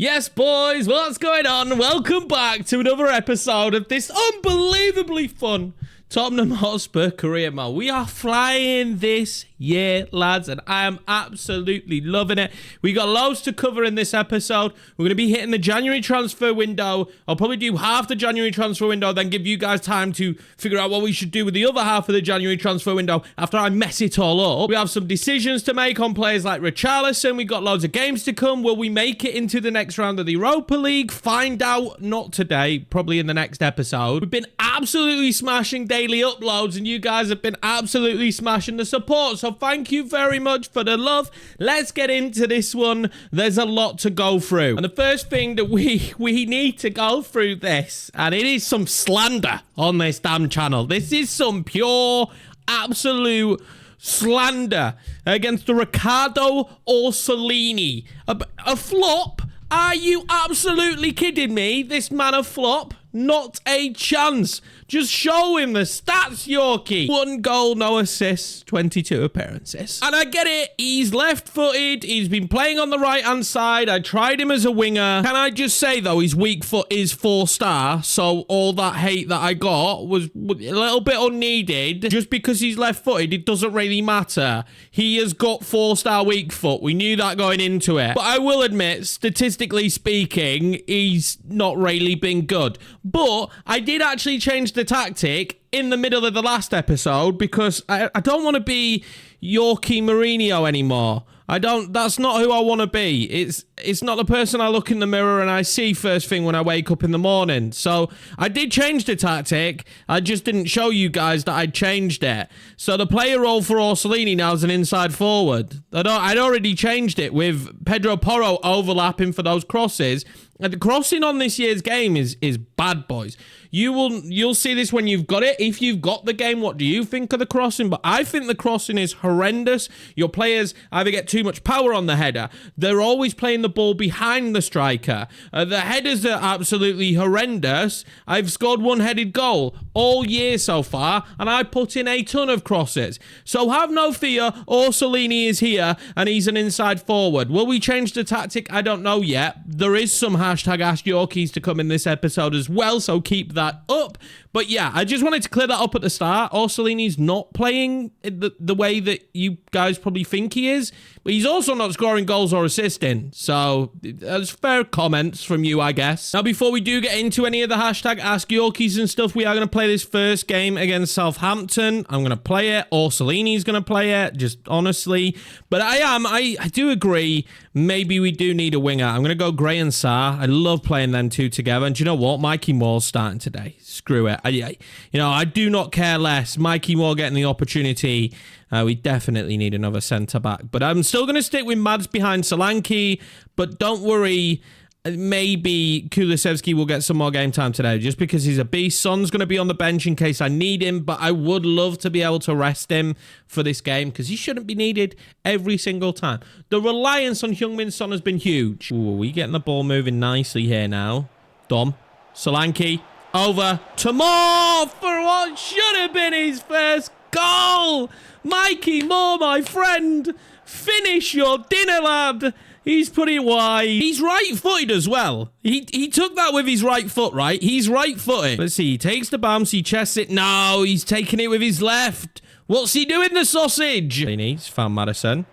Yes, boys, what's going on? Welcome back to another episode of this unbelievably fun Tottenham Hotspur career mode. We are flying this year, lads, and I am absolutely loving it. We got loads to cover in this episode. We're going to be hitting the January transfer window. I'll probably do half the January transfer window, then give you guys time to figure out what we should do with the other half of the January transfer window after I mess it all up. We have some decisions to make on players like Richarlison. We got loads of games to come. Will we make it into the next round of the Europa League? Find out. Not today, probably in the next episode. We've been absolutely smashing daily uploads, and you guys have been absolutely smashing the support, so thank you very much for the love. Let's get into this one. There's a lot to go through, and the first thing that we need to go through this, and it is some slander on this damn channel. This is some pure absolute slander against the Riccardo Orsolini. A flop? Are you absolutely kidding me? This man a flop? Not a chance. Just show him the stats, Yorkie. 1 goal, no assists, 22 appearances. And I get it. He's left-footed. He's been playing on the right-hand side. I tried him as a winger. Can I just say, though, his weak foot is 4-star. So all that hate that I got was a little bit unneeded. Just because he's left-footed, it doesn't really matter. He has got 4-star weak foot. We knew that going into it. But I will admit, statistically speaking, he's not really been good. But I did actually change the tactic in the middle of the last episode because I don't want to be Yorkiemann anymore. That's not who I want to be. It's not the person I look in the mirror and I see first thing when I wake up in the morning. So I did change the tactic. I just didn't show you guys that I'd changed it. So the player role for Orsolini now is an inside forward. I'd already changed it with Pedro Porro overlapping for those crosses. And the crossing on this year's game is bad, boys. You'll see this when you've got it. If you've got the game, what do you think of the crossing? But I think the crossing is horrendous. Your players either get too much power on the header. They're always playing the ball behind the striker. The headers are absolutely horrendous. I've scored one-headed goal all year so far, and I put in a ton of crosses. So have no fear. Orsolini is here, and he's an inside forward. Will we change the tactic? I don't know yet. There is some hashtag Ask Yorkies to come in this episode as well, so keep that up. But yeah, I just wanted to clear that up at the start. Orsolini's not playing the way that you guys probably think he is, but he's also not scoring goals or assisting. So that's fair comments from you, I guess. Now, before we do get into any of the hashtag Ask Yorkies and stuff, we are going to play this first game against Southampton. I'm going to play it. Orsolini's going to play it, just honestly. But I do agree, maybe we do need a winger. I'm going to go Gray and Sarr. I love playing them two together. And do you know what? Mikey Moore's starting today. Screw it. I do not care less. Mikey Moore getting the opportunity. We definitely need another centre-back. But I'm still going to stick with Mads behind Solanke. But don't worry. Maybe Kulusevski will get some more game time today just because he's a beast. Son's going to be on the bench in case I need him, but I would love to be able to rest him for this game because he shouldn't be needed every single time. The reliance on Heung-min Son has been huge. Ooh, we getting the ball moving nicely here now. Dom, Solanke, over to Moore for what should have been his first goal. Mikey Moore, my friend, finish your dinner, lad. He's put it wide. He's right-footed as well. He took that with his right foot, right? He's right-footed. Let's see. He takes the bounce. He chests it. No, he's taking it with his left. What's he doing, the sausage? He's found Maddison.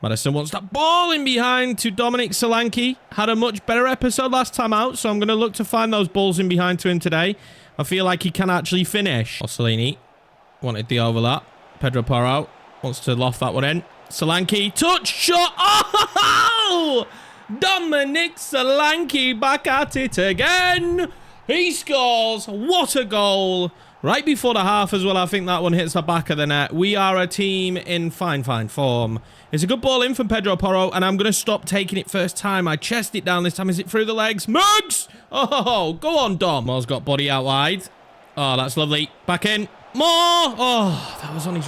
Maddison wants that ball in behind to Dominic Solanke. Had a much better episode last time out, so I'm going to look to find those balls in behind to him today. I feel like he can actually finish. Orsolini wanted the overlap. Pedro Porro wants to loft that one in. Solanke, touch, shot. Oh! Dominic Solanke back at it again. He scores. What a goal. Right before the half as well, I think that one hits the back of the net. We are a team in fine form. It's a good ball in from Pedro Porro, and I'm going to stop taking it first time. I chest it down this time. Is it through the legs? Mugs! Oh, go on, Dom. Moore's got body out wide. Oh, that's lovely. Back in. More! Oh, that was on his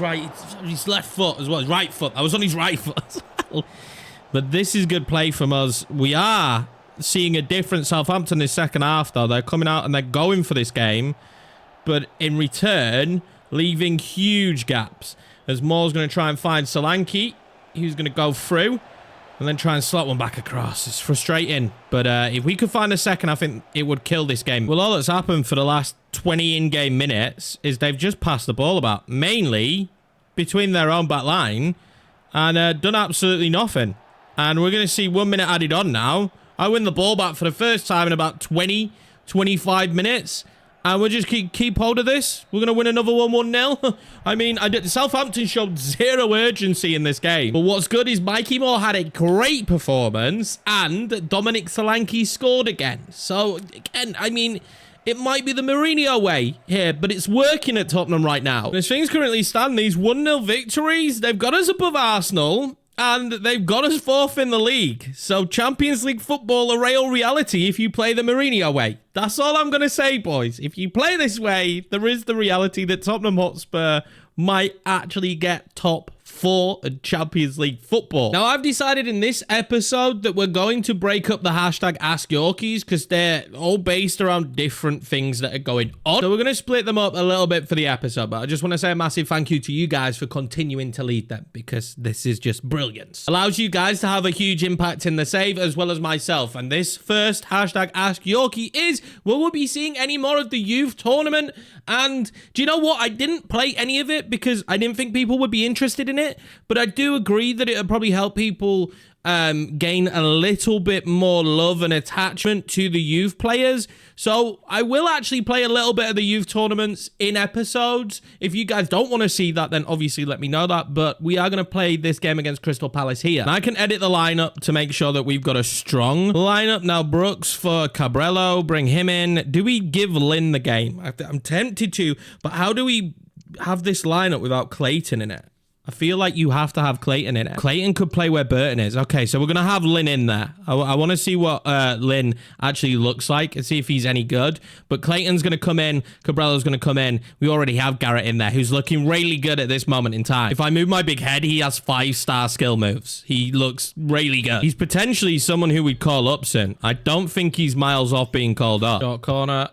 his left foot as well. His right foot. That was on his right foot as well. But this is good play from us. We are seeing a different Southampton this second half, though. They're coming out and they're going for this game. But in return, leaving huge gaps. As Moore's going to try and find Solanke. He's going to go through. and then try and slot one back across. It's frustrating, but if we could find a second, I think it would kill this game. Well, all that's happened for the last 20 in-game minutes is they've just passed the ball about, mainly between their own back line, and done absolutely nothing. And we're going to see 1 minute added on now. I win the ball back for the first time in about 20, 25 minutes. And we'll just keep hold of this. We're going to win another 1-1-0. I mean, Southampton showed zero urgency in this game. But what's good is Mikey Moore had a great performance. And Dominic Solanke scored again. So, again, I mean, it might be the Mourinho way here. But it's working at Tottenham right now. And as things currently stand, these 1-0 victories, they've got us above Arsenal. And they've got us fourth in the league. So Champions League football, a real reality if you play the Mourinho way. That's all I'm going to say, boys. If you play this way, there is the reality that Tottenham Hotspur might actually get top 4 in Champions League football. Now, I've decided in this episode that we're going to break up the hashtag Ask Yorkies because they're all based around different things that are going on. So we're going to split them up a little bit for the episode, but I just want to say a massive thank you to you guys for continuing to lead them because this is just brilliance. Allows you guys to have a huge impact in the save as well as myself. And this first hashtag Ask Yorkie is, will we be seeing any more of the youth tournament? And do you know what? I didn't play any of it because I didn't think people would be interested in it. But I do agree that it would probably help people gain a little bit more love and attachment to the youth players. So I will actually play a little bit of the youth tournaments in episodes. If you guys don't want to see that, then obviously let me know that. But we are going to play this game against Crystal Palace here. And I can edit the lineup to make sure that we've got a strong lineup. Now, Brooks for Cabrello, bring him in. Do we give Lynn the game? I'm tempted to, but how do we have this lineup without Clayton in it? I feel like you have to have Clayton in it. Clayton could play where Burton is. Okay, so we're going to have Lynn in there. I want to see what Lynn actually looks like and see if he's any good. But Clayton's going to come in. Cabrera's going to come in. We already have Garrett in there, who's looking really good at this moment in time. If I move my big head, he has 5-star skill moves. He looks really good. He's potentially someone who we'd call up soon. I don't think he's miles off being called up. Short corner.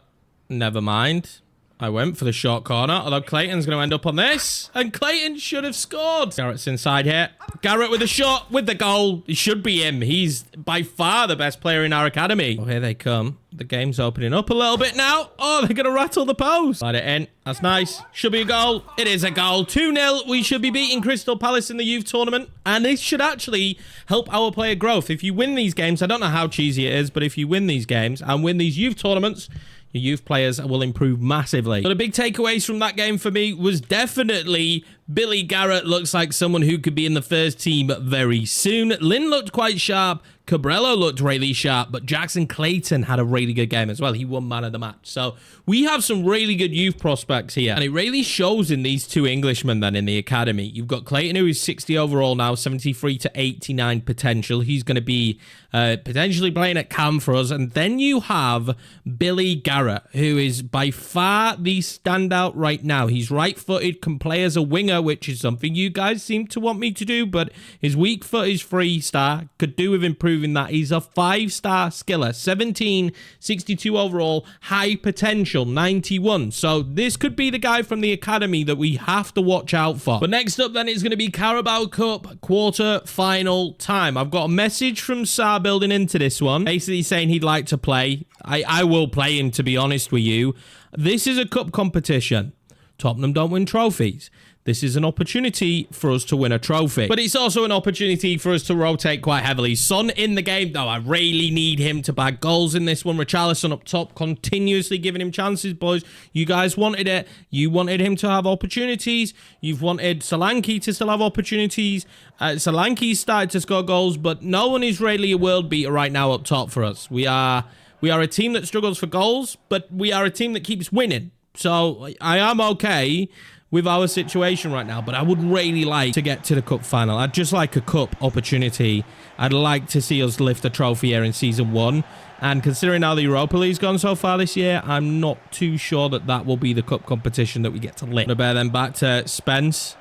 Never mind. I went for the short corner, although Clayton's going to end up on this. And Clayton should have scored. Garrett's inside here. Garrett with a shot, with the goal. It should be him. He's by far the best player in our academy. Oh, here they come. The game's opening up a little bit now. Oh, they're going to rattle the post. Slide it in. That's nice. Should be a goal. It is a goal. 2-0. We should be beating Crystal Palace in the youth tournament. And this should actually help our player growth. If you win these games, I don't know how cheesy it is, but if you win these games and win these youth tournaments, your youth players will improve massively. But the big takeaways from that game for me was definitely Billy Garrett looks like someone who could be in the first team very soon. Lynn looked quite sharp. Cabrello looked really sharp, but Jackson Clayton had a really good game as well. He won man of the match. So we have some really good youth prospects here. And it really shows in these two Englishmen then in the academy. You've got Clayton, who is 60 overall now, 73 to 89 potential. He's going to be potentially playing at cam for us. And then you have Billy Garrett, who is by far the standout right now. He's right-footed, can play as a winger, which is something you guys seem to want me to do. But his weak foot is 3-star. Could do with improving that. He's a 5-star skiller, 17, 62 overall, high potential, 91. So this could be the guy from the academy that we have to watch out for. But next up then is going to be Carabao Cup quarter final time. I've got a message from Saar building into this one, basically saying he'd like to play. I will play him, to be honest with you. This is a cup competition. Tottenham don't win trophies. This is an opportunity for us to win a trophy. But it's also an opportunity for us to rotate quite heavily. Son in the game, though. I really need him to bag goals in this one. Richarlison up top, continuously giving him chances, boys. You guys wanted it. You wanted him to have opportunities. You've wanted Solanke to still have opportunities. Solanke's started to score goals, but no one is really a world beater right now up top for us. We are a team that struggles for goals, but we are a team that keeps winning. So I am okay with our situation right now, but I would really like to get to the cup final. I'd just like a cup opportunity. I'd like to see us lift a trophy here in season 1. And considering how the Europa League's gone so far this year, I'm not too sure that that will be the cup competition that we get to lift. Gonna bear them back to Spence.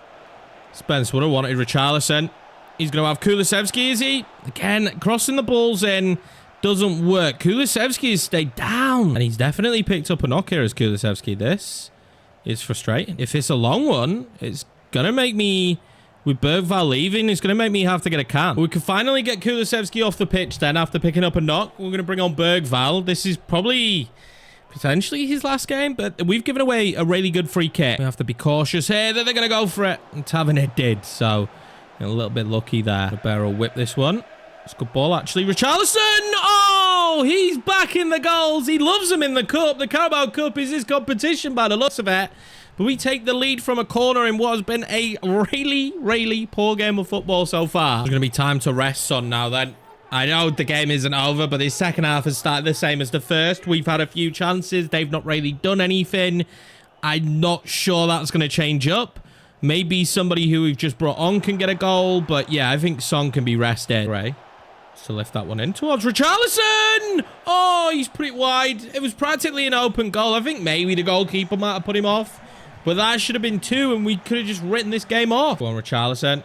Spence would have wanted Richarlison. He's going to have Kulusevski, is he? Again, crossing the balls in doesn't work. Kulusevski has stayed down. And he's definitely picked up a knock here as Kulusevski. This is frustrating. If it's a long one, it's going to make me with Bergvall leaving, it's going to make me have to get a can. We can finally get Kulusevski off the pitch then after picking up a knock. We're going to bring on Bergvall. This is probably potentially his last game, but we've given away a really good free kick. We have to be cautious here that they're going to go for it. And Tavernier did, so a little bit lucky there. Ribeiro whip this one. It's a good ball, actually. Richarlison! Oh, he's back in the goals. He loves them in the cup. The Carabao Cup is his competition by the looks of it. But we take the lead from a corner in what has been a really, really poor game of football so far. It's going to be time to rest Son now then. I know the game isn't over, but the second half has started the same as the first. We've had a few chances. They've not really done anything. I'm not sure that's going to change up. Maybe somebody who we've just brought on can get a goal. But yeah, I think Son can be rested. Ray. To lift that one in towards Richarlison. Oh, he's put it wide. It was practically an open goal. I think maybe the goalkeeper might have put him off. But that should have been 2, and we could have just written this game off. Go on, Richarlison.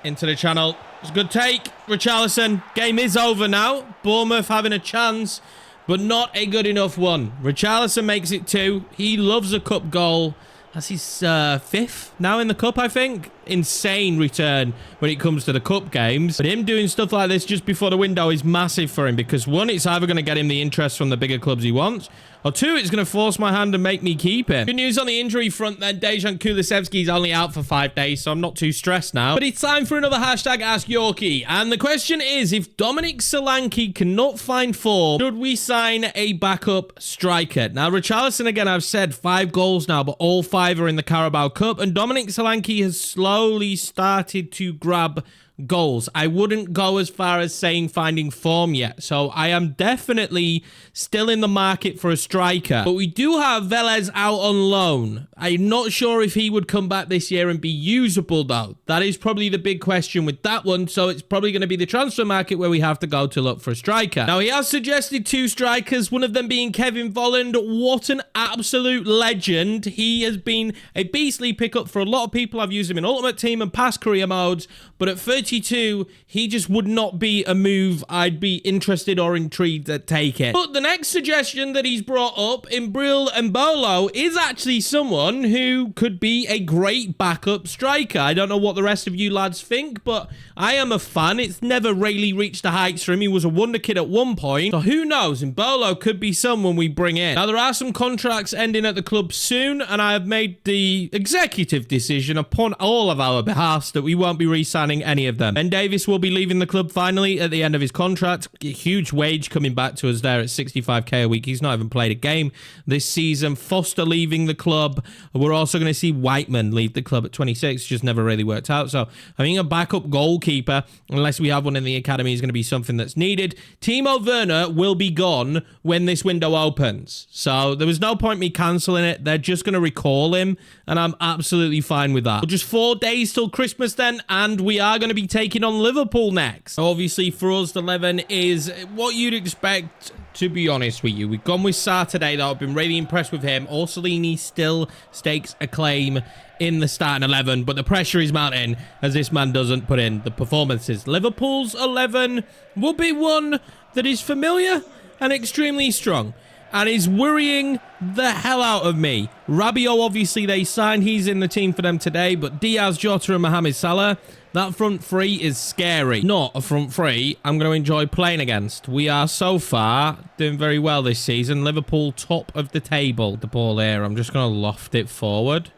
Into the channel. It's a good take. Richarlison. Game is over now. Bournemouth having a chance, but not a good enough one. Richarlison makes it 2. He loves a cup goal. That's his 5th now in the cup, I think. Insane return when it comes to the cup games. But him doing stuff like this just before the window is massive for him, because 1, it's either going to get him the interest from the bigger clubs he wants, or 2, it's going to force my hand and make me keep him. Good news on the injury front then. Dejan Kulusevski's only out for 5 days, so I'm not too stressed now. But it's time for another hashtag Ask Yorkie. And the question is, if Dominic Solanke cannot find form, should we sign a backup striker? Now, Richarlison, again, I've said 5 goals now, but all 5 are in the Carabao Cup. And Dominic Solanke has slowly started to grab goals. I wouldn't go as far as saying finding form yet. So I am definitely still in the market for a striker. But we do have Velez out on loan. I'm not sure if he would come back this year and be usable though. That is probably the big question with that one. So it's probably going to be the transfer market where we have to go to look for a striker. Now he has suggested 2 strikers, one of them being Kevin Volland. What an absolute legend. He has been a beastly pickup for a lot of people. I've used him in Ultimate Team and past career modes. But at 32, he just would not be a move I'd be interested or intrigued to take it. But the next suggestion that he's brought up, Imbril Mbolo, is actually someone who could be a great backup striker. I don't know what the rest of you lads think, but I am a fan. It's never really reached the heights for him. He was a wonder kid at one point. So who knows? Mbolo could be someone we bring in. Now, there are some contracts ending at the club soon, and I have made the executive decision upon all of our behalves that we won't be re-signing any of them. Ben Davis will be leaving the club finally at the end of his contract. A huge wage coming back to us there at 65k a week. He's not even played a game this season. Foster leaving the club. We're also going to see Whiteman leave the club at 26. Just never really worked out. So I think a backup goalkeeper, unless we have one in the academy, is going to be something that's needed. Timo Werner will be gone when this window opens. So there was no point me cancelling it. They're just going to recall him, and I'm absolutely fine with that. Just 4 days till Christmas then, and we are going to be taking on Liverpool next. Obviously, for us, the 11 is what you'd expect, to be honest with you. We've gone with Sarr today, though. I've been really impressed with him. Orsolini still stakes a claim in the starting 11, but the pressure is mounting as this man doesn't put in the performances. Liverpool's 11 will be one that is familiar and extremely strong, and is worrying the hell out of me. Rabiot, obviously, they signed. He's in the team for them today, but Diaz, Jota, and Mohamed Salah, that front three is scary. Not a front three I'm going to enjoy playing against. We are so far doing very well this season. Liverpool top of the table. The ball here. I'm just going to loft it forward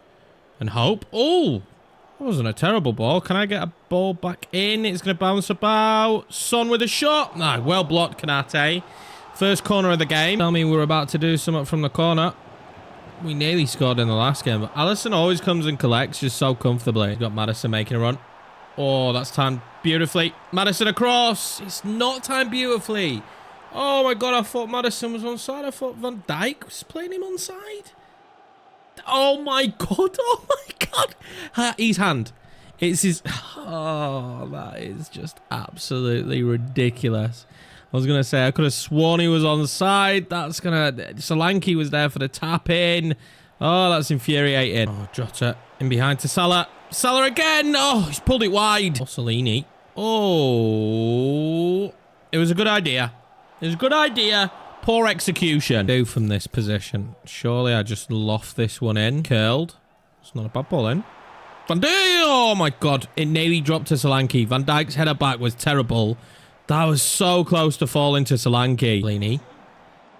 and hope. Oh, that wasn't a terrible ball. Can I get a ball back in? It's going to bounce about. Son with a shot. No, well blocked, Kanate. First corner of the game. Tell me we're about to do something from the corner. We nearly scored in the last game, but Alisson always comes and collects just so comfortably. He's got Maddison making a run. Oh, that's timed beautifully. Maddison across. It's not timed beautifully. Oh my God, I thought Maddison was onside. I thought Van Dijk was playing him onside. Oh my God. Oh my God. His hand. It's his... Oh, that is just absolutely ridiculous. I was going to say, I could have sworn he was on the side. That's going to... Solanke was there for the tap in. Oh, that's infuriating. Oh, Jota in behind to Salah. Salah again. Oh, he's pulled it wide. Orsolini. Oh. It was a good idea. It was a good idea. Poor execution. Do from this position. Surely I just loft this one in. Curled. It's not a bad ball in. Van Dijk. Oh, my God. It nearly dropped to Solanke. Van Dijk's header back was terrible. That was so close to falling to Solanke. Lini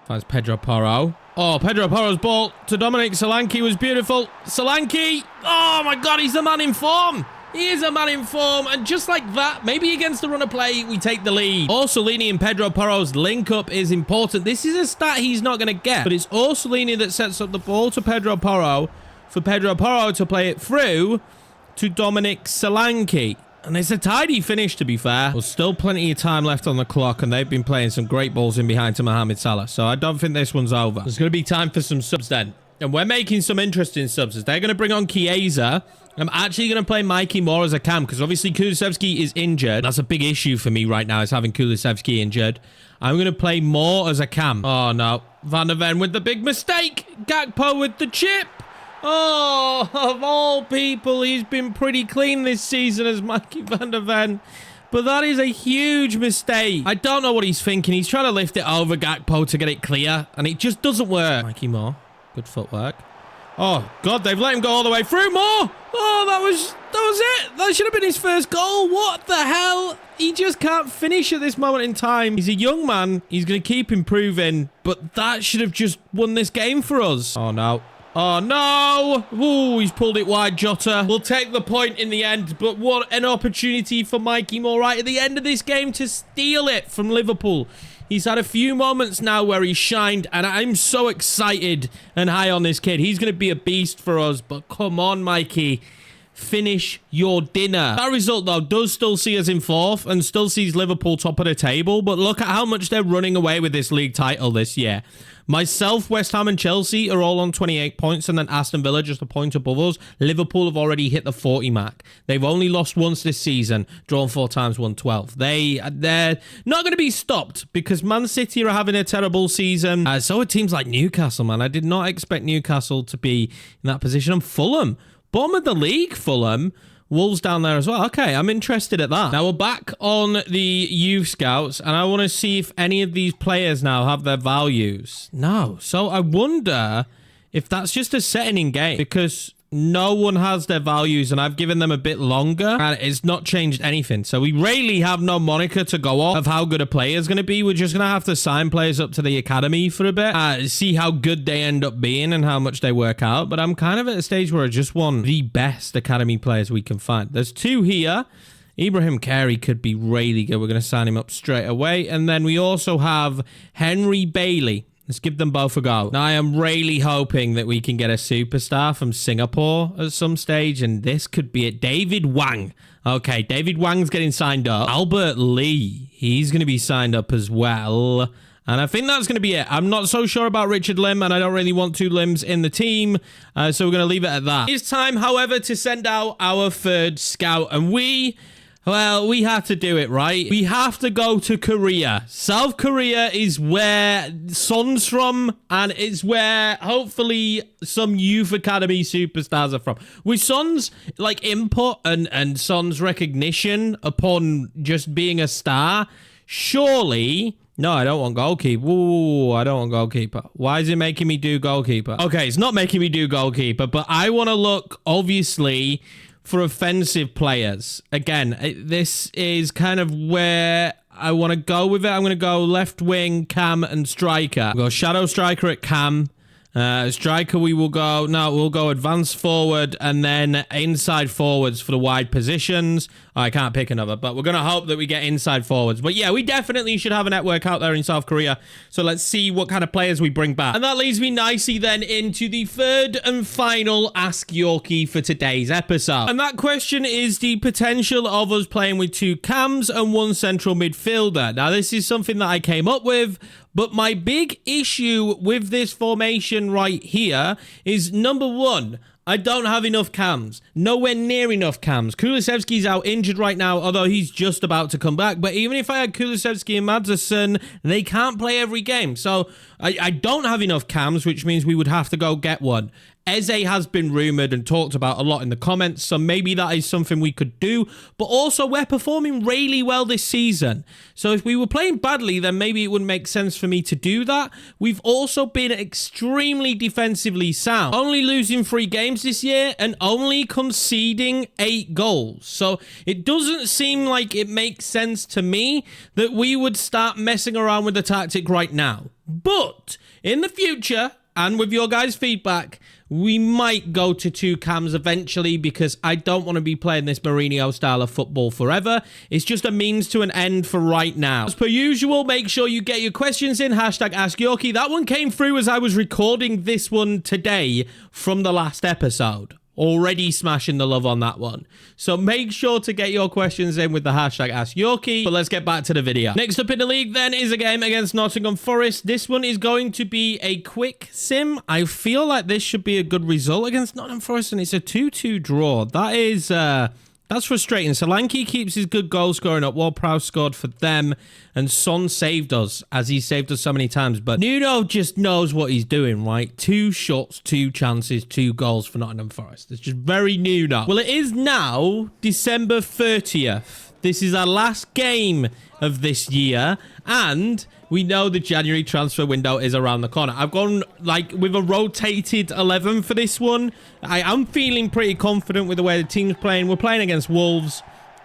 finds Pedro Porro. Oh, Pedro Porro's ball to Dominic Solanke was beautiful. Solanke. Oh, my God. He's the man in form. He is a man in form, and just like that, maybe against the run of play, we take the lead. Orsolini and Pedro Porro's link-up is important. This is a stat he's not going to get, but it's Orsolini that sets up the ball to Pedro Porro for Pedro Porro to play it through to Dominic Solanke. And it's a tidy finish, to be fair. There's still plenty of time left on the clock, and they've been playing some great balls in behind to Mohamed Salah, so I don't think this one's over. There's going to be time for some subs then. And we're making some interesting subs. As they're going to bring on Chiesa. I'm actually going to play Mikey Moore as a cam because obviously Kulusevski is injured. That's a big issue for me right now is having Kulusevski injured. I'm going to play Moore as a cam. Oh, no. Van der Ven with the big mistake. Gakpo with the chip. Oh, of all people, he's been pretty clean this season as Mikey Van der Ven. But that is a huge mistake. I don't know what he's thinking. He's trying to lift it over Gakpo to get it clear. And it just doesn't work. Mikey Moore. Good footwork. Oh, God, they've let him go all the way through. More. Oh, that was it. That should have been his first goal. What the hell? He just can't finish at this moment in time. He's a young man. He's going to keep improving. But that should have just won this game for us. Oh, no. Oh, no. Ooh, he's pulled it wide, Jota. We'll take the point in the end. But what an opportunity for Mikey Moore right at the end of this game to steal it from Liverpool. He's had a few moments now where he's shined, and I'm so excited and high on this kid. He's going to be a beast for us, but come on, Mikey. Finish your dinner. That result, though, does still see us in fourth and still sees Liverpool top of the table, but look at how much they're running away with this league title this year. Myself, West Ham and Chelsea are all on 28 points, and then Aston Villa just a point above us. Liverpool have already hit the 40 mark. They've only lost once this season, drawn 4 times, won 12. They're not going to be stopped because Man City are having a terrible season. So are teams like Newcastle, man. I did not expect Newcastle to be in that position. And Fulham, bottom of the league, Fulham. Wolves down there as well. Okay, I'm interested at that. Now, we're back on the youth scouts, and I want to see if any of these players now have their values. No. So I wonder if that's just a setting in game, because no one has their values, and I've given them a bit longer, and it's not changed anything. So we really have no moniker to go off of how good a player is going to be. We're just going to have to sign players up to the academy for a bit, see how good they end up being and how much they work out. But I'm kind of at a stage where I just want the best academy players we can find. There's 2 here. Ibrahim Carey could be really good. We're going to sign him up straight away. And then we also have Henry Bailey. Let's give them both a go. Now, I am really hoping that we can get a superstar from Singapore at some stage, and this could be it. David Wang. Okay, David Wang's getting signed up. Albert Lee, he's going to be signed up as well. And I think that's going to be it. I'm not so sure about Richard Lim, and I don't really want 2 Lims in the team, so we're going to leave it at that. It's time, however, to send out our 3rd scout, and we had to do it, right? We have to go to Korea. South Korea is where Son's from, and it's where, hopefully, some youth academy superstars are from. With Son's, like, input and Son's recognition upon just being a star, surely... No, I don't want goalkeeper. Ooh, I don't want goalkeeper. Why is it making me do goalkeeper? Okay, it's not making me do goalkeeper, but I want to look, obviously... for offensive players. Again, this is kind of where I want to go with it. I'm going to go left wing, cam, and striker. We'll go shadow striker at cam. Striker, we'll go advanced forward and then inside forwards for the wide positions. Oh, I can't pick another, but we're going to hope that we get inside forwards. But yeah, we definitely should have a network out there in South Korea. So let's see what kind of players we bring back. And that leads me nicely then into the 3rd and final Ask Yorkie for today's episode. And that question is the potential of us playing with 2 cams and 1 central midfielder. Now, this is something that I came up with, but my big issue with this formation right here is, number 1, I don't have enough cams. Nowhere near enough cams. Kulusevski's out injured right now, although he's just about to come back. But even if I had Kulusevski and Maddison, they can't play every game. So I don't have enough cams, which means we would have to go get one. Eze has been rumoured and talked about a lot in the comments, so maybe that is something we could do. But also, we're performing really well this season. So if we were playing badly, then maybe it wouldn't make sense for me to do that. We've also been extremely defensively sound, only losing 3 games this year and only conceding 8 goals. So it doesn't seem like it makes sense to me that we would start messing around with the tactic right now. But in the future, and with your guys' feedback, we might go to 2 cams eventually, because I don't want to be playing this Mourinho style of football forever. It's just a means to an end for right now. As per usual, make sure you get your questions in. Hashtag Ask Yorkie. That one came through as I was recording this one today from the last episode. Already smashing the love on that one. So make sure to get your questions in with the hashtag Ask Yorkie. But let's get back to the video. Next up in the league then is a game against Nottingham Forest. This one is going to be a quick sim. I feel like this should be a good result against Nottingham Forest, and it's a 2-2 draw. That is that's frustrating. Solanke keeps his good goal scoring up. Ward-Prowse scored for them, and Son saved us, as he saved us so many times. But Nuno just knows what he's doing, right? 2 shots, 2 chances, 2 goals for Nottingham Forest. It's just very Nuno. Well, it is now December 30th. This is our last game of this year, and we know the January transfer window is around the corner. I've gone like with a rotated 11 for this one. I am feeling pretty confident with the way the team's playing. We're playing against Wolves.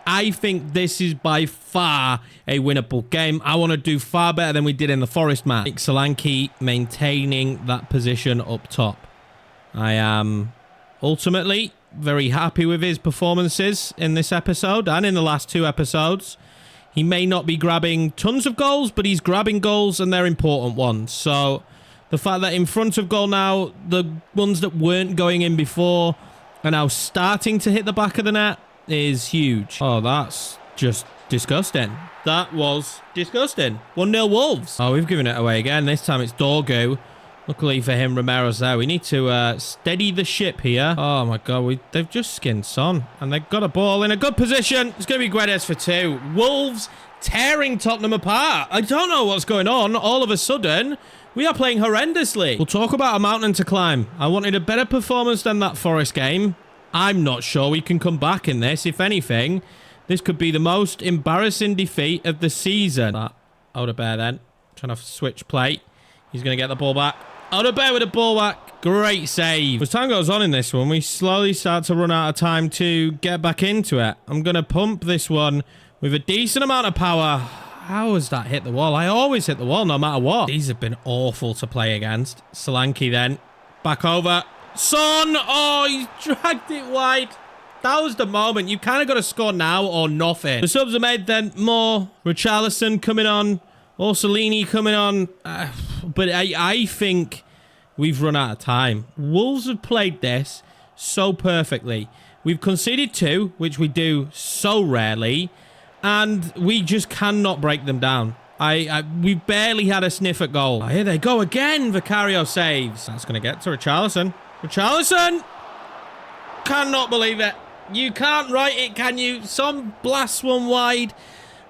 I think this is by far a winnable game. I want to do far better than we did in the Forest match. Solanke maintaining that position up top. I am ultimately very happy with his performances in this episode and in the last 2 episodes. He may not be grabbing tons of goals, but he's grabbing goals, and they're important ones. So the fact that in front of goal now, the ones that weren't going in before are now starting to hit the back of the net is huge. Oh, that's just disgusting. That was disgusting. 1-0 Wolves. Oh, we've given it away again. This time it's Dorgu. Luckily for him, Romero's there. We need to steady the ship here. Oh, my God. They've just skinned Son. And they've got a ball in a good position. It's going to be Guedes for 2. Wolves tearing Tottenham apart. I don't know what's going on. All of a sudden, we are playing horrendously. We'll talk about a mountain to climb. I wanted a better performance than that Forest game. I'm not sure we can come back in this. If anything, this could be the most embarrassing defeat of the season. That Odebear then. Trying to switch play. He's going to get the ball back. Odebear with a ball back. Great save. As time goes on in this one, we slowly start to run out of time to get back into it. I'm going to pump this one with a decent amount of power. How has that hit the wall? I always hit the wall no matter what. These have been awful to play against. Solanke then. Back over. Son! Oh, he's dragged it wide. That was the moment. You kind of got to score now or nothing. The subs are made then. More. Richarlison coming on. Orsolini coming on. But I think we've run out of time. Wolves have played this so perfectly. We've conceded 2, which we do so rarely. And we just cannot break them down. We barely had a sniff at goal. Oh, here they go again. Vicario saves. That's going to get to Richarlison. Richarlison! Cannot believe it. You can't write it, can you? Some blasts one wide.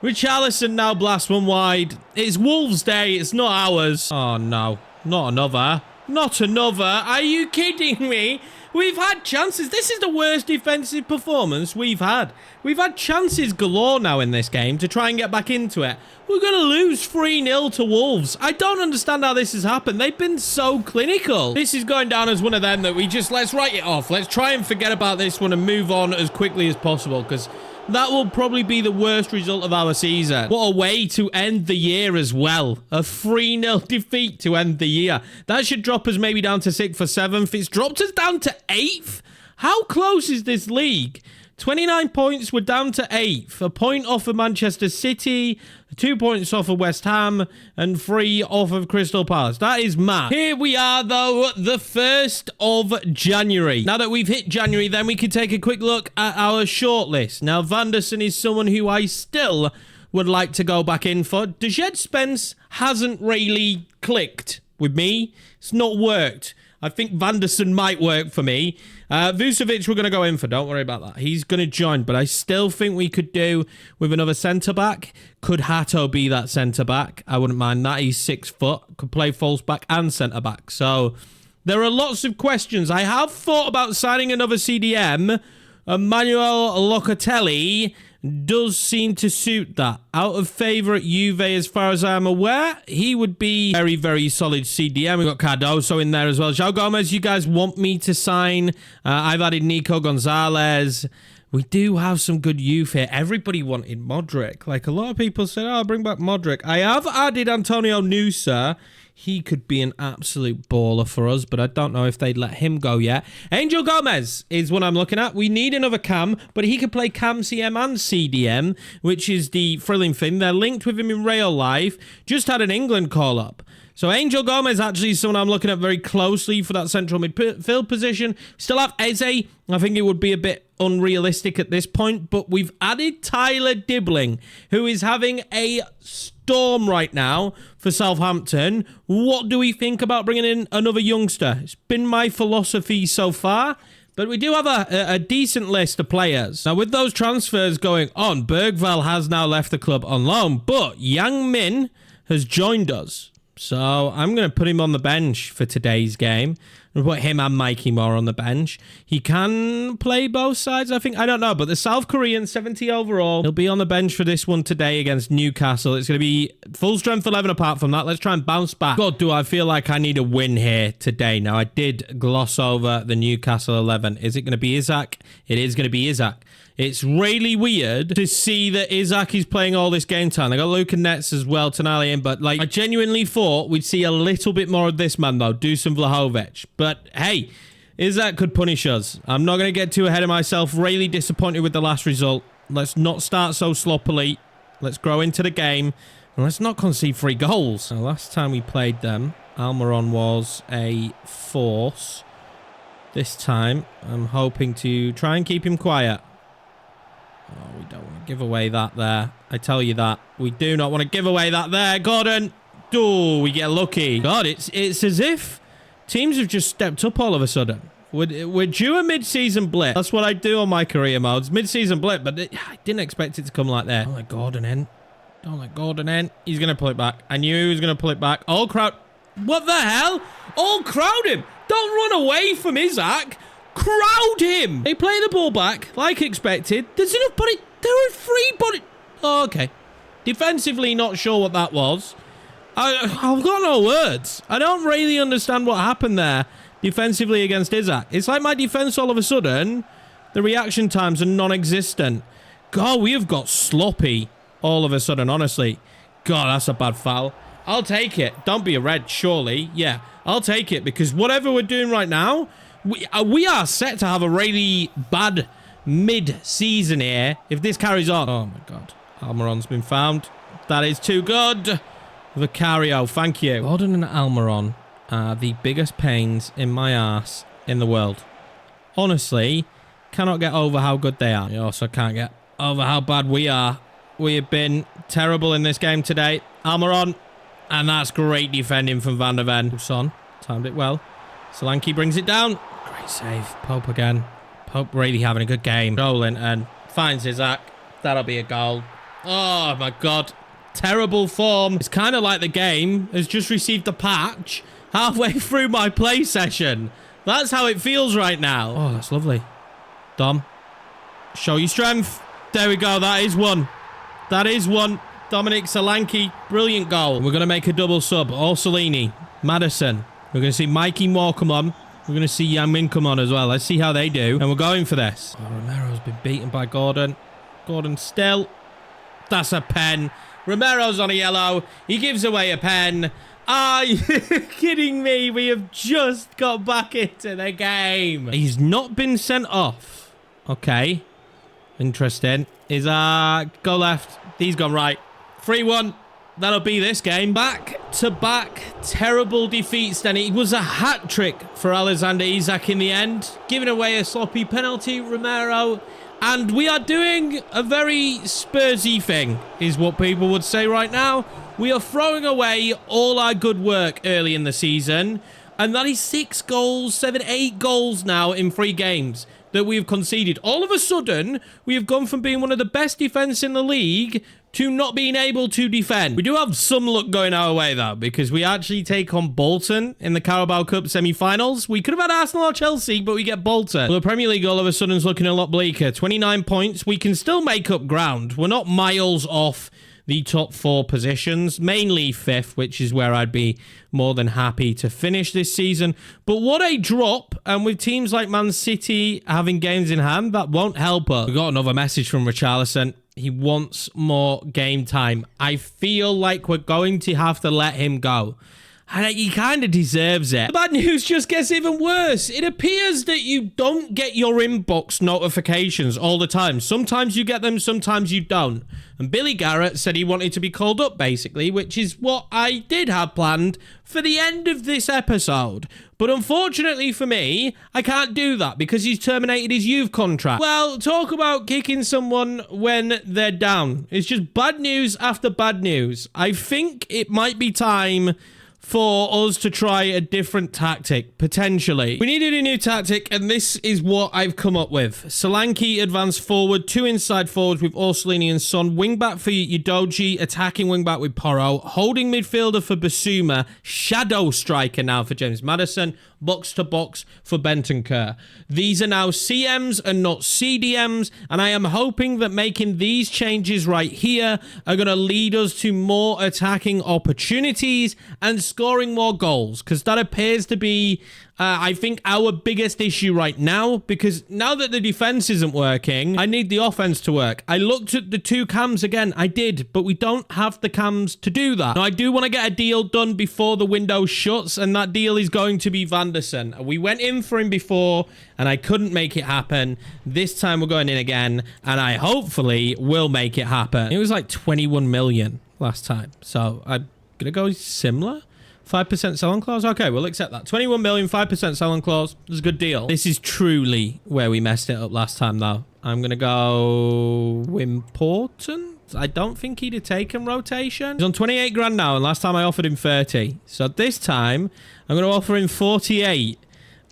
Richarlison now blasts one wide. It's Wolves' day. It's not ours. Oh, no. Not another. Not another. Are you kidding me? We've had chances. This is the worst defensive performance we've had. We've had chances galore now in this game to try and get back into it. We're going to lose 3-0 to Wolves. I don't understand how this has happened. They've been so clinical. This is going down as one of them that we just, let's write it off. Let's try and forget about this one and move on as quickly as possible, because that will probably be the worst result of our season. What a way to end the year as well. A 3-0 defeat to end the year. That should drop us maybe down to 6th or 7th. It's dropped us down to 8th. How close is this league? 29 points, we're down to 8th. A point off of Manchester City, 2 points off of West Ham, and 3 off of Crystal Palace. That is mad. Here we are, though, the 1st of January. Now that we've hit January, then we can take a quick look at our shortlist. Now, Vanderson is someone who I still would like to go back in for. De Gea Spence hasn't really clicked with me. It's not worked. I think Vanderson might work for me. Vucevic we're going to go in for. Don't worry about that. He's going to join, but I still think we could do with another centre-back. Could Hato be that centre-back? I wouldn't mind that. He's 6 foot. Could play false back and centre-back. So There are lots of questions. I have thought about signing another CDM. Manuel Locatelli does seem to suit that. Out of favour at Juve as far as I'm aware. He would be very, very solid CDM. We've got Cardoso in there as well. João Gomez, you guys want me to sign? I've added Nico Gonzalez. We do have some good youth here. Everybody wanted Modric. Like, a lot of people said, oh, bring back Modric. I have added Antonio Nusa. He could be an absolute baller for us, but I don't know if they'd let him go yet. Angel Gomez is what I'm looking at. We need another cam, but he could play cam CM and CDM, which is the thrilling thing. They're linked with him in real life. Just had an England call-up. So Angel Gomez actually is someone I'm looking at very closely for that central midfield position. Still have Eze. I think it would be a bit unrealistic at this point, but we've added Tyler Dibbling, who is having a storm right now for Southampton. What do we think about bringing in another youngster? It's been my philosophy so far, but we do have a decent list of players. Now, with those transfers going on, Bergvall has now left the club on loan, but Yang Min has joined us. So I'm going to put him on the bench for today's game. We'll put him and Mikey Moore on the bench. He can play both sides, I think. I don't know, but the South Korean, 70 overall. He'll be on the bench for this one today against Newcastle. It's going to be full strength 11 apart from that. Let's try and bounce back. God, do I feel like I need a win here today. Now, I did gloss over the Newcastle 11. Is it going to be Isaac? It is going to be Isaac. It's really weird to see that Isaac is playing all this game time. They got Luka Nets as well, Tonali in, but like I genuinely thought we'd see a little bit more of this man though, Dusan Vlahovic. But hey, Isaac could punish us. I'm not going to get too ahead of myself. Really disappointed with the last result. Let's not start so sloppily. Let's grow into the game. And let's not concede 3 goals. The last time we played them, Almiron was a force. This time, I'm hoping to try and keep him quiet. Oh, we don't want to give away that there. I tell you that. We do not want to give away that there. Gordon. Oh, we get lucky. God, it's as if teams have just stepped up all of a sudden. We're due a mid-season blip. That's what I do on my career modes. Mid-season blip, but I didn't expect it to come like that. Don't let Gordon in. Don't let Gordon in. He's going to pull it back. I knew he was going to pull it back. All crowd. What the hell? All crowd him. Don't run away from Isaac. Crowd him! They play the ball back, like expected. There's enough body. There are 3 body. Oh, okay. Defensively, not sure what that was. I've got no words. I don't really understand what happened there defensively against Isaac. It's like my defense all of a sudden, the reaction times are non-existent. God, we have got sloppy all of a sudden, honestly. God, that's a bad foul. I'll take it. Don't be a red, surely. Yeah, I'll take it because whatever we're doing right now, we are set to have a really bad mid-season here if this carries on. Oh, my God. Almiron's been found. That is too good. Vicario, thank you. Gordon and Almiron are the biggest pains in my ass in the world. Honestly, cannot get over how good they are. You also can't get over how bad we are. We have been terrible in this game today. Almiron, and that's great defending from Van der Ven. Son, timed it well. Solanke brings it down. Great save. Pope again. Pope really having a good game. Rolling and finds Isaac. That'll be a goal. Oh, my God. Terrible form. It's kind of like the game has just received a patch halfway through my play session. That's how it feels right now. Oh, that's lovely. Dom, show your strength. There we go. That is one. That is one. Dominic Solanke. Brilliant goal. We're going to make a double sub. Orsolini. Madison. We're going to see Mikey Moore come on. We're going to see Yang Min come on as well. Let's see how they do. And we're going for this. Oh, Romero's been beaten by Gordon. Gordon still. That's a pen. Romero's on a yellow. He gives away a pen. Are you kidding me? We have just got back into the game. He's not been sent off. Okay. Interesting. Is go left. He's gone right. 3-1. That'll be this game. Back-to-back terrible defeats then. It was a hat-trick for Alexander Isak in the end. Giving away a sloppy penalty, Romero. And we are doing a very Spursy thing, is what people would say right now. We are throwing away all our good work early in the season. And that is 6 goals, 7, 8 goals now in 3 games that we've conceded. All of a sudden, we have gone from being one of the best defense in the league to not being able to defend. We do have some luck going our way, though, because we actually take on Bolton in the Carabao Cup semi-finals. We could have had Arsenal or Chelsea, but we get Bolton. Well, the Premier League all of a sudden is looking a lot bleaker. 29 points. We can still make up ground. We're not miles off the top 4 positions, mainly 5th, which is where I'd be more than happy to finish this season. But what a drop, and with teams like Man City having games in hand, that won't help us. We got another message from Richarlison. He wants more game time. I feel like we're going to have to let him go. And he kind of deserves it. The bad news just gets even worse. It appears that you don't get your inbox notifications all the time. Sometimes you get them, sometimes you don't. And Billy Garrett said he wanted to be called up, basically, which is what I did have planned for the end of this episode. But unfortunately for me, I can't do that because he's terminated his youth contract. Well, talk about kicking someone when they're down. It's just bad news after bad news. I think it might be time for us to try a different tactic, potentially. We needed a new tactic, and this is what I've come up with. Solanke advanced forward, 2 inside forwards with Orsolini and Son, wingback for Udogie, attacking wingback with Porro, holding midfielder for Basuma, shadow striker now for James Maddison, box to box for Bentancur. These are now CMs and not CDMs, and I am hoping that making these changes right here are going to lead us to more attacking opportunities and scoring more goals, because that appears to be I think our biggest issue right now, because now that the defense isn't working, I need the offense to work. I looked at the 2 cams again. I did, but we don't have the cams to do that. Now, I do want to get a deal done before the window shuts, and that deal is going to be Vanderson. We went in for him before, and I couldn't make it happen. This time we're going in again, and I hopefully will make it happen. It was like 21 million last time, so I'm going to go similar. 5% sell-on clause? Okay, we'll accept that. 21 million, 5% sell-on clause. This is a good deal. This is truly where we messed it up last time, though. I'm going to go important. I don't think he'd have taken rotation. He's on 28 grand now, and last time I offered him 30. So this time, I'm going to offer him 48.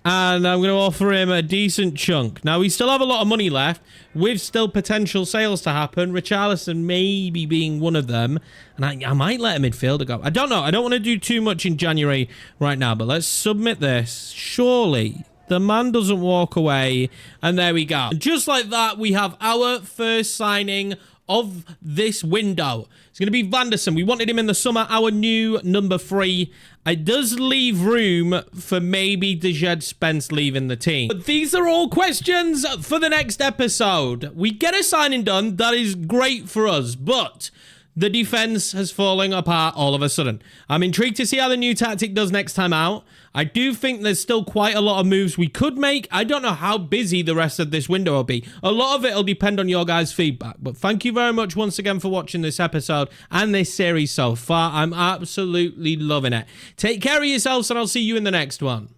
And I'm going to offer him a decent chunk. Now, we still have a lot of money left, with still potential sales to happen. Richarlison maybe being one of them. And I might let a midfielder go. I don't know. I don't want to do too much in January right now, but let's submit this. Surely the man doesn't walk away. And there we go. And just like that, we have our first signing of this window. It's going to be Vanderson. We wanted him in the summer, our new number 3. It does leave room for maybe Dejed Spence leaving the team. But these are all questions for the next episode. We get a signing done. That is great for us. But the defense has fallen apart all of a sudden. I'm intrigued to see how the new tactic does next time out. I do think there's still quite a lot of moves we could make. I don't know how busy the rest of this window will be. A lot of it will depend on your guys' feedback. But thank you very much once again for watching this episode and this series so far. I'm absolutely loving it. Take care of yourselves, and I'll see you in the next one.